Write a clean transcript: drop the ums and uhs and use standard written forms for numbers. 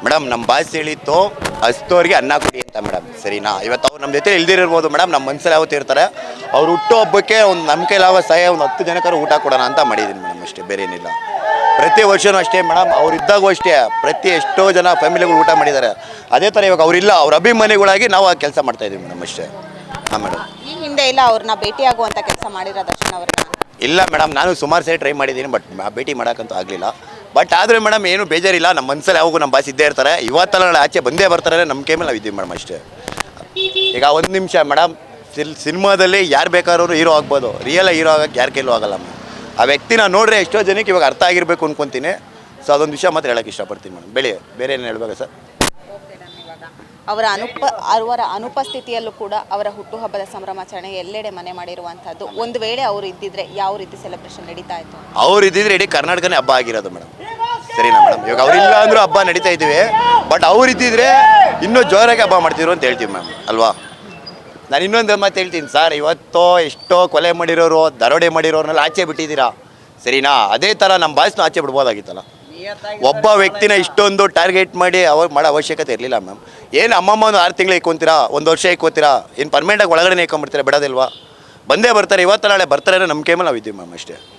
Madam ನಮ್ಮ boss ಹೇಳಿತ್ತು ಹಸ್ತೋರಿಗೆ ಅನ್ನ ಕೊಡಿ ಅಂತ ಮೇಡಮ್, ಸರಿನಾ? ಇವತ್ತು ಅವ್ರು ನಮ್ಮ ಜೊತೆ ಇಲ್ದಿರಿರ್ಬೋದು ಮೇಡಮ್, ನಮ್ಮ ಮನಸ್ಸಲ್ಲಿ ಯಾವತ್ತು ಇರ್ತಾರೆ. ಅವ್ರು ಹುಟ್ಟೋ ಹಬ್ಬಕ್ಕೆ ಒಂದು ನಮ್ಮ ಕೈಲಾವ ಸಹಾಯ ಒಂದು 10 ಜನಕ್ಕಾರು ಊಟ ಕೊಡೋಣ ಅಂತ ಮಾಡಿದ್ದೀನಿ ಮೇಡಮ್, ಅಷ್ಟೇ, ಬೇರೆ ಏನಿಲ್ಲ. ಪ್ರತಿ ವರ್ಷವೂ ಅಷ್ಟೇ ಮೇಡಮ್, ಅವ್ರು ಇದ್ದಾಗೂ ಅಷ್ಟೇ ಎಷ್ಟೋ ಜನ ಫ್ಯಾಮಿಲಿಗಳು ಊಟ ಮಾಡಿದ್ದಾರೆ. ಅದೇ ಥರ ಇವಾಗ ಅವರಿಲ್ಲ, ಅವ್ರ ಅಭಿಮಾನಿಗಳಾಗಿ ನಾವು ಆ ಕೆಲಸ ಮಾಡ್ತಾಯಿದ್ದೀವಿ ಮೇಡಮ್, ಅಷ್ಟೇ. ಹಾಂ ಮೇಡಮ್. ಈ ಹಿಂದೆ ಎಲ್ಲ ಅವ್ರನ್ನ ಭೇಟಿಯಾಗುವಂಥ ಕೆಲಸ ಮಾಡಿರೋ ದರ್ಶನ್ ಅವ್ರನ್ನ? ಇಲ್ಲ ಮೇಡಮ್, ನಾನು ಸುಮಾರು ಸರಿ ಟ್ರೈ ಮಾಡಿದ್ದೀನಿ, ಬಟ್ ಭೇಟಿ ಮಾಡೋಕ್ಕಂತೂ ಆಗಲಿಲ್ಲ. ಬಟ್ ಆದರೆ ಮೇಡಮ್ ಏನು ಬೇಜಾರಿಲ್ಲ, ನಮ್ಮ ಮನಸ್ಸಲ್ಲಿ ಯಾವಾಗೂ ನಮ್ಮ ಬಾಸ್ ಇದ್ದೇ ಇರ್ತಾರೆ. ಇವತ್ತೆಲ್ಲ ನಾಳೆ ಆಚೆ ಬಂದೇ ಬರ್ತಾರೆ, ನಮ್ಮ ಕೈ ಮೇಲೆ ನಾವು ಇದ್ದೀವಿ ಮೇಡಮ್, ಅಷ್ಟೇ. ಈಗ ಒಂದು ನಿಮಿಷ ಮೇಡಮ್, ಸಿನಿಮಾದಲ್ಲಿ ಯಾರು ಬೇಕಾದ್ರೂ ಹೀರೋ ಆಗ್ಬೋದು, ರಿಯಲ್ ಹೀರೋ ಆಗೋಕ್ಕೆ ಯಾರ ಕೈಲೂ ಆಗಲ್ಲ ಮೇಡಮ್. ಆ ವ್ಯಕ್ತಿನ ನೋಡ್ರೆ ಎಷ್ಟೋ ಜನಕ್ಕೆ ಇವಾಗ ಅರ್ಥ ಆಗಿರಬೇಕು ಅನ್ಕೊತೀನಿ. ಸೊ ಅದೊಂದು ವಿಷಯ ಮಾತ್ರ ಹೇಳೋಕ್ಕೆ ಇಷ್ಟಪಡ್ತೀನಿ ಮೇಡಮ್. ಬೇರೆ ಏನು ಹೇಳ್ಬೇಕಾ ಸರ್? ಅವರ ಅನುಪಸ್ಥಿತಿಯಲ್ಲೂ ಕೂಡ ಅವರ ಹುಟ್ಟುಹಬ್ಬದ ಸಂಭ್ರಮಾಚರಣೆ ಎಲ್ಲೆಡೆ ಮನೆ ಮಾಡಿರುವಂಥದ್ದು. ಒಂದು ವೇಳೆ ಅವರು ಇದ್ದಿದ್ರೆ ಯಾವ ರೀತಿ ಸೆಲೆಬ್ರೇಷನ್ ನಡೀತಾ ಇತ್ತು? ಅವ್ರು ಇದ್ದಿದ್ರೆ ಇಡೀ ಕರ್ನಾಟಕನೇ ಹಬ್ಬ ಆಗಿರೋದು ಮೇಡಮ್, ಸರಿನಾ ಮೇಡಮ್? ಇವಾಗ ಅವರಿಲ್ಲ ಅಂದರೂ ಹಬ್ಬ ನಡೀತಾ ಇದ್ದೀವಿ, ಬಟ್ ಅವ್ರು ಇದ್ದಿದ್ರೆ ಇನ್ನೂ ಜೋರಾಗಿ ಹಬ್ಬ ಮಾಡ್ತಿದ್ರು ಅಂತ ಹೇಳ್ತೀವಿ ಮ್ಯಾಮ್, ಅಲ್ವಾ? ನಾನು ಇನ್ನೊಂದು ಮಾತು ಹೇಳ್ತೀನಿ ಸರ್, ಇವತ್ತು ಎಷ್ಟೋ ಕೊಲೆ ಮಾಡಿರೋರು, ದರೋಡೆ ಮಾಡಿರೋರ್ನೆಲ್ಲ ಆಚೆ ಬಿಟ್ಟಿದ್ದೀರಾ, ಸರಿನಾ? ಅದೇ ಥರ ನಮ್ಮ ಬಾಸ್ನ ಆಚೆ ಬಿಡ್ಬೋದಾಗಿತ್ತಲ್ಲ. ಒಬ್ಬ ವ್ಯಕ್ತಿನ ಇಷ್ಟೊಂದು ಟಾರ್ಗೆಟ್ ಮಾಡಿ ಅವಾಗ ಮಾಡೋ ಅವಶ್ಯಕತೆ ಇರಲಿಲ್ಲ ಮ್ಯಾಮ್. ಏನು ಅಮ್ಮಮ್ಮ ಒಂದು 6 ತಿಂಗಳು ಇಕ್ಕೊಂತೀರಾ, 1 ವರ್ಷ ಇಕ್ಕೋತೀರಾ, ಏನು ಪರ್ಮನೆಂಟಾಗಿ ಒಳಗಡೆ ಇಕ್ಕೊಂಬಿಡ್ತೀರಾ? ಬಿಡೋದಿಲ್ವಾ? ಬಂದೇ ಬರ್ತಾರೆ, ಇವತ್ತು ನಾಳೆ ಬರ್ತಾರೆ, ನಮ್ಮ ಕೈ ಮೇಲೆ ನಾವು ಇದ್ದೀವಿ ಮ್ಯಾಮ್, ಅಷ್ಟೇ.